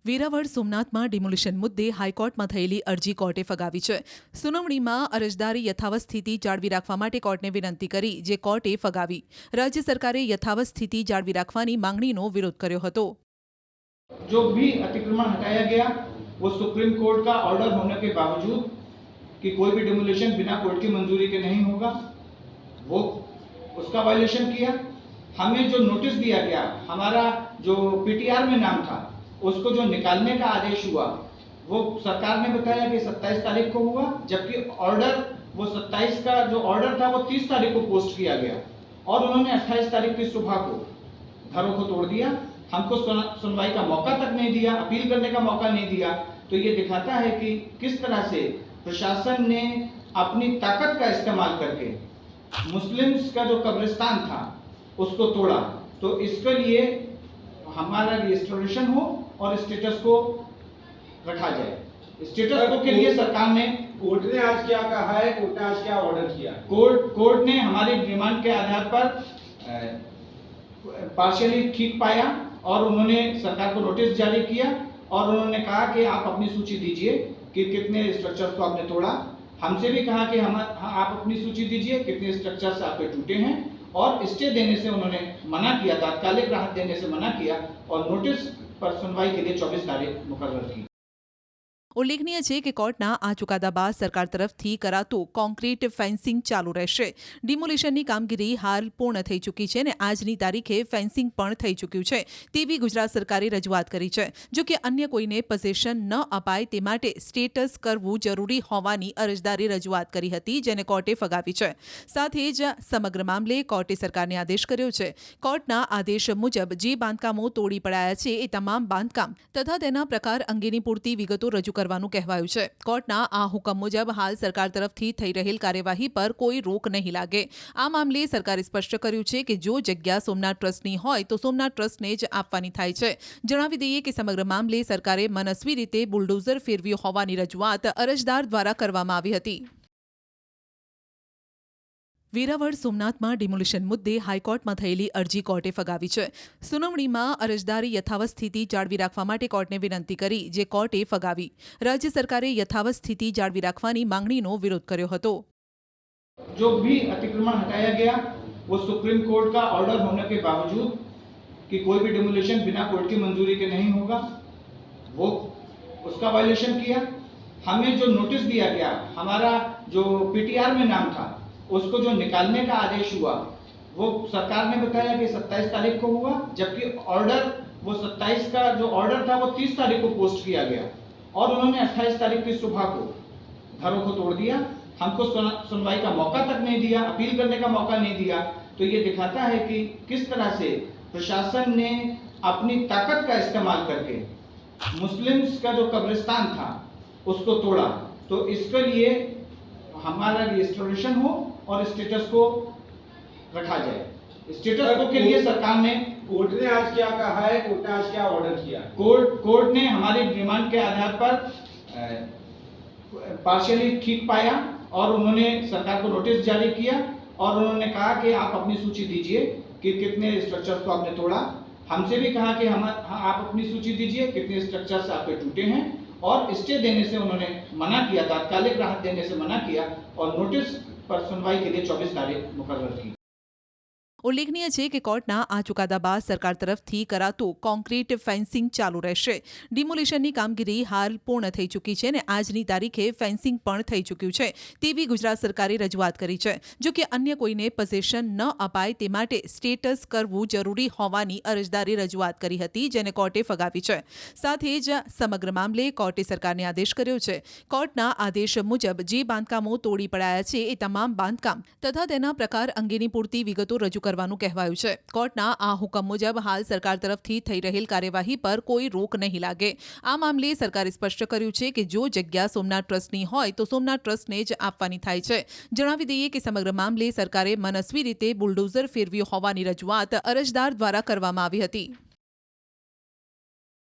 વેરાવળ સોમનાથમાં ડિમોલિશન મુદ્દે હાઈકોર્ટમાં થયેલી અરજી કોર્ટે ફગાવી છે. સુનાવણીમાં અરજદારે યથાવત સ્થિતિ જાળવી રાખવા માટે કોર્ટને વિનંતી કરી, જે કોર્ટે ફગાવી. રાજ્ય સરકારે યથાવત સ્થિતિ જાળવી રાખવાની માંગણીનો વિરોધ કર્યો હતો. जो भी अतिक्रमण हटाया गया वो सुप्रीम कोर्ट का ऑर्डर होने के बावजूद कि कोई भी डिमोलिशन बिना कोर्ट की मंजूरी के नहीं होगा, वो उसका वायलेशन किया. हमें जो नोटिस दिया गया, हमारा जो पीटीआर में नाम था, उसको जो निकालने का आदेश हुआ वो सरकार ने बताया कि 27 तारीख को हुआ, जबकि ऑर्डर वो 27 का जो ऑर्डर था वो 30 तारीख को पोस्ट किया गया और उन्होंने 28 तारीख की सुबह को घरों को तोड़ दिया. हमको सुनवाई का मौका तक नहीं दिया, अपील करने का मौका नहीं दिया. तो ये दिखाता है कि किस तरह से प्रशासन ने अपनी ताकत का इस्तेमाल करके मुस्लिम्स का जो कब्रिस्तान था उसको तोड़ा. तो इसके लिए हमारा रिस्टोरेशन हो और स्टेटस को रखा जाए. स्टेटस को के लिए सरकार ने, कोर्ट ने आज क्या कहा है, कोर्ट ने आज क्या ऑर्डर किया? कोर्ट ने हमारी डिमांड के आधार पर पार्शियली ठीक पाया और उन्होंने सरकार को नोटिस जारी किया और उन्होंने कहा कि आप अपनी सूची दीजिए कि कितने स्ट्रक्चर्स को आपने तोड़ा. हमसे भी कहा कि आप अपनी सूची दीजिए कितने स्ट्रक्चर्स आपके टूटे हैं, और स्टे देने से उन्होंने मना किया, तात्कालिक राहत देने से मना किया और नोटिस पर सुनवाई के लिए 24 तारीख मुकर्रर की. ઉલ્લેખનીય છે કે કોર્ટના આ ચુકાદા બાદ સરકાર તરફથી કરાતું કોન્ક્રીટ ફેન્સિંગ ચાલુ રહેશે. ડિમોલિશનની કામગીરી હાલ પૂર્ણ થઈ ચૂકી છે અને આજની તારીખે ફેન્સિંગ પણ થઈ ચૂક્યું છે તેવી ગુજરાત સરકારે રજૂઆત કરી છે. જો કે અન્ય કોઈને પોઝેશન ન અપાય તે માટે સ્ટેટસ કરવું જરૂરી હોવાની અરજદારે રજૂઆત કરી હતી, જેને કોર્ટે ફગાવી છે. સાથે જ સમગ્ર મામલે કોર્ટે સરકારને આદેશ કર્યો છે. કોર્ટના આદેશ મુજબ જે બાંધકામો તોડી પડાયા છે એ તમામ બાંધકામ તથા તેના પ્રકાર અંગેની પૂરતી વિગતો રજૂ કરવાનું કહેવાયું છે. કોર્ટના આ હુકમ મુજબ હાલ સરકાર તરફથી થઈ રહેલ કાર્યવાહી પર કોઈ રોક નહીં લાગે. આ મામલે સરકારે સ્પષ્ટ કર્યું છે કે જો જગ્યા સોમનાથ ટ્રસ્ટની હોય તો સોમનાથ ટ્રસ્ટને જ આપવાની થાય છે. જણાવી દઈએ કે સમગ્ર મામલે સરકારે મનસ્વી રીતે બુલડોઝર ફેરવ્યું હોવાની રજૂઆત અરજદાર દ્વારા કરવામાં આવી હતી. વેરાવળ સોમનાથમાં ડિમોલિશન મુદ્દે હાઈકોર્ટમાં થયેલી અરજી કોર્ટે ફગાવી છે. સુનાવણીમાં અરજદારે યથાવત સ્થિતિ જાળવી રાખવા માટે કોર્ટને વિનંતી કરી, જે કોર્ટે ફગાવી. રાજ્ય સરકારે યથાવત સ્થિતિ જાળવી રાખવાની માંગણીનો વિરોધ કર્યો હતો. जो भी अतिक्रमण हटाया गया वो सुप्रीम कोर्ट का ऑर्डर होने के बावजूद कि कोई भी डिमोलिशन बिना कोर्ट की मंजूरी के नहीं होगा, वो उसका वायलेशन किया. हमें जो नोटिस दिया गया, हमारा जो पीटीआर में नाम था, उसको जो निकालने का आदेश हुआ वो सरकार ने बताया कि 27 तारीख को हुआ, जबकि ऑर्डर वो 27 का जो ऑर्डर था वो 30 तारीख को पोस्ट किया गया और उन्होंने 28 तारीख की सुबह को घरों को तोड़ दिया. हमको सुनवाई का मौका तक नहीं दिया, अपील करने का मौका नहीं दिया. तो ये दिखाता है कि किस तरह से प्रशासन ने अपनी ताकत का इस्तेमाल करके मुस्लिम्स का जो कब्रिस्तान था उसको तोड़ा. तो इसके लिए हमारा रिस्टोरेशन हो और स्टेटस को रखा जाए. स्टेटस को के लिए सरकार ने, कोर्ट ने आज क्या कहा है, कोर्ट ने आज क्या ऑर्डर किया? कोर्ट ने हमारी डिमांड के आधार पर पार्शियली ठीक पाया और उन्होंने सरकार को नोटिस जारी किया और उन्होंने कहा कि आप अपनी सूची दीजिए कि कितने स्ट्रक्चर्स को आपने तोड़ा. हमसे भी कहा कि आप अपनी सूची दीजिए कितने स्ट्रक्चर्स आपके टूटे हैं, और स्टे देने से उन्होंने मना किया, तात्कालिक राहत देने से मना किया और नोटिस पर सुनवाई के लिए 24 तारीख मुकर्रर की. ઉલ્લેખનીય છે કે કોર્ટના આ ચુકાદા બાદ સરકાર તરફથી કરાતું કોન્ક્રીટ ફેન્સિંગ ચાલુ રહેશે. ડિમોલિશનની કામગીરી હાલ પૂર્ણ થઈ ચૂકી છે અને આજની તારીખે ફેન્સિંગ પણ થઈ ચૂક્યું છે તેવી ગુજરાત સરકારે રજૂઆત કરી છે. જો કે અન્ય કોઈને પોઝેશન ન અપાય તે માટે સ્ટેટસ કરવું જરૂરી હોવાની અરજદારે રજૂઆત કરી હતી, જેને કોર્ટે ફગાવી છે. સાથે જ સમગ્ર મામલે કોર્ટે સરકારને આદેશ કર્યો છે. કોર્ટના આદેશ મુજબ જે બાંધકામો તોડી પડાયા છે એ તમામ બાંધકામ તથા તેના પ્રકાર અંગેની પૂરતી વિગતો રજૂ કરવાનું કહેવાયું છે. કોર્ટના આ હુકમ મુજબ હાલ સરકાર તરફથી થઈ રહેલ કાર્યવાહી પર કોઈ રોક નહીં લાગે. આ મામલે સરકારે સ્પષ્ટ કર્યું છે કે જો જગ્યા સોમનાથ ટ્રસ્ટની હોય તો સોમનાથ ટ્રસ્ટને જ આપવાની થાય છે. જણાવી દઈએ કે સમગ્ર મામલે સરકારે મનસ્વી રીતે બુલડોઝર ફેરવ્યું હોવાની રજૂઆત અરજદાર દ્વારા કરવામાં આવી હતી.